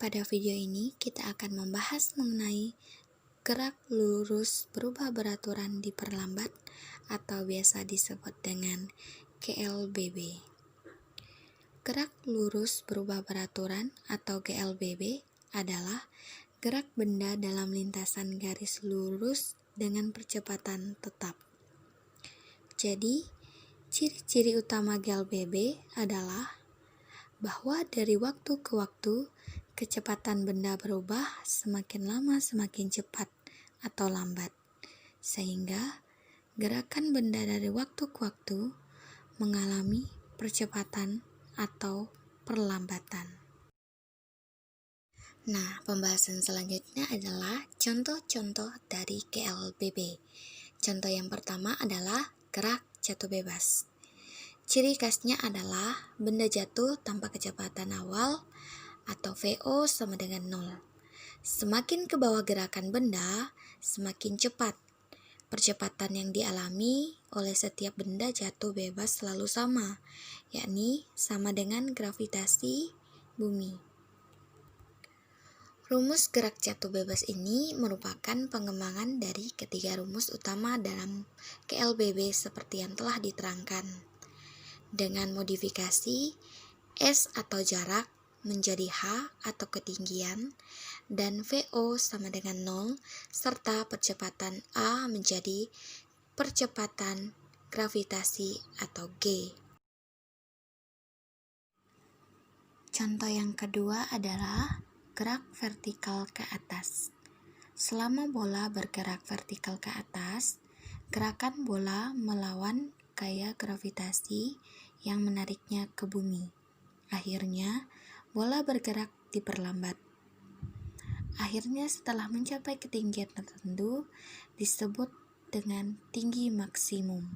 Pada video ini kita akan membahas mengenai gerak lurus berubah beraturan diperlambat atau biasa disebut dengan GLBB. Gerak lurus berubah beraturan atau GLBB adalah gerak benda dalam lintasan garis lurus dengan percepatan tetap. Jadi, ciri-ciri utama GLBB adalah bahwa dari waktu ke waktu kecepatan benda berubah semakin lama semakin cepat atau lambat, sehingga gerakan benda dari waktu ke waktu mengalami percepatan atau perlambatan. Nah, pembahasan selanjutnya adalah contoh-contoh dari GLBB. Contoh yang pertama adalah gerak jatuh bebas. Ciri khasnya adalah benda jatuh tanpa kecepatan awal atau VO sama dengan 0. Semakin ke bawah gerakan benda, semakin cepat. Percepatan yang dialami oleh setiap benda jatuh bebas selalu sama, yakni sama dengan gravitasi bumi. Rumus gerak jatuh bebas ini merupakan pengembangan dari ketiga rumus utama dalam GLBB seperti yang telah diterangkan. Dengan modifikasi S atau jarak menjadi H atau ketinggian dan VO sama dengan 0 serta percepatan A menjadi percepatan gravitasi atau G. Contoh yang kedua adalah gerak vertikal ke atas. Selama bola bergerak vertikal ke atas, gerakan bola melawan gaya gravitasi yang menariknya ke bumi. Akhirnya, bola bergerak diperlambat. Akhirnya setelah mencapai ketinggian tertentu, disebut dengan tinggi maksimum.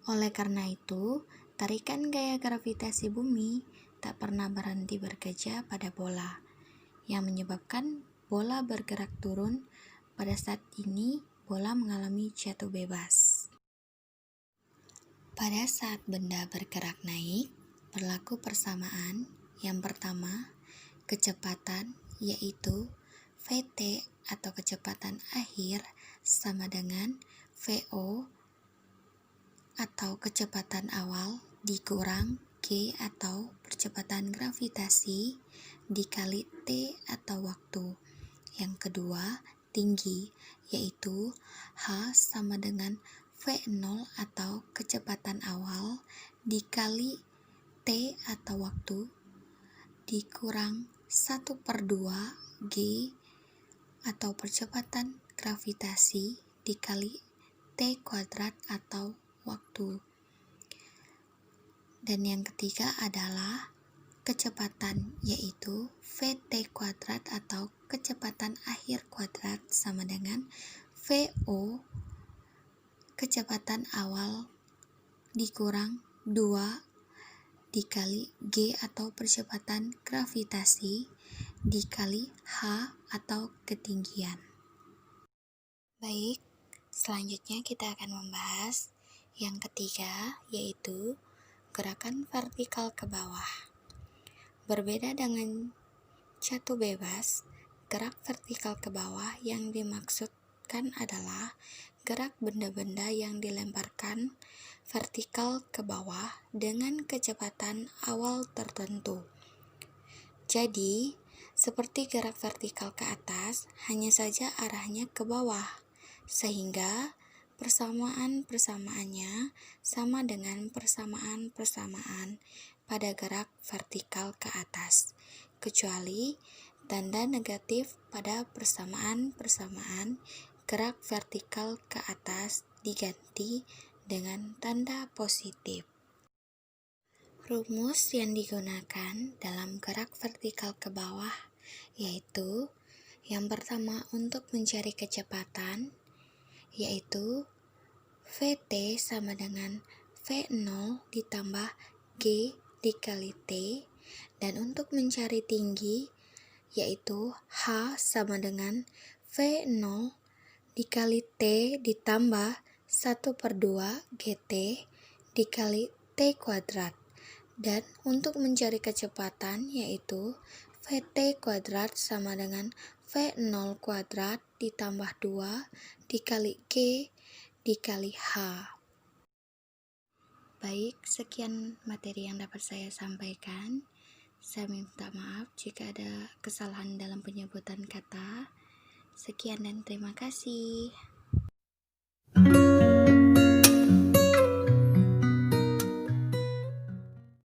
Oleh karena itu, tarikan gaya gravitasi bumi tak pernah berhenti bekerja pada bola, yang menyebabkan bola bergerak turun. Pada saat ini, bola mengalami jatuh bebas. Pada saat benda bergerak naik, berlaku persamaan. Yang pertama, kecepatan, yaitu Vt atau kecepatan akhir sama dengan Vo atau kecepatan awal dikurang G atau percepatan gravitasi dikali T atau waktu. Yang kedua, tinggi, yaitu H sama dengan V0 atau kecepatan awal dikali T atau waktu dikurang 1/2 G atau percepatan gravitasi dikali T kuadrat atau waktu. Dan yang ketiga adalah kecepatan, yaitu Vt kuadrat atau kecepatan akhir kuadrat sama dengan Vo kecepatan awal dikurang 2 dikali G atau percepatan gravitasi dikali H atau ketinggian. Baik, selanjutnya kita akan membahas yang ketiga, yaitu gerakan vertikal ke bawah. Berbeda dengan jatuh bebas, gerak vertikal ke bawah yang dimaksudkan adalah gerak benda-benda yang dilemparkan vertikal ke bawah dengan kecepatan awal tertentu. Jadi, seperti gerak vertikal ke atas, hanya saja arahnya ke bawah, sehingga persamaan-persamaannya sama dengan persamaan-persamaan pada gerak vertikal ke atas, kecuali tanda negatif pada persamaan-persamaan gerak vertikal ke atas diganti dengan tanda positif. Rumus yang digunakan dalam gerak vertikal ke bawah yaitu yang pertama untuk mencari kecepatan, yaitu Vt sama dengan V0 ditambah G dikali T, dan untuk mencari tinggi yaitu H sama dengan V0 dikali T ditambah 1/2 Gt dikali T kuadrat. Dan untuk mencari kecepatan yaitu VT kuadrat sama dengan V0 kuadrat ditambah 2 dikali Q dikali H. Baik, sekian materi yang dapat saya sampaikan. Saya minta maaf jika ada kesalahan dalam penyebutan kata. Sekian dan terima kasih.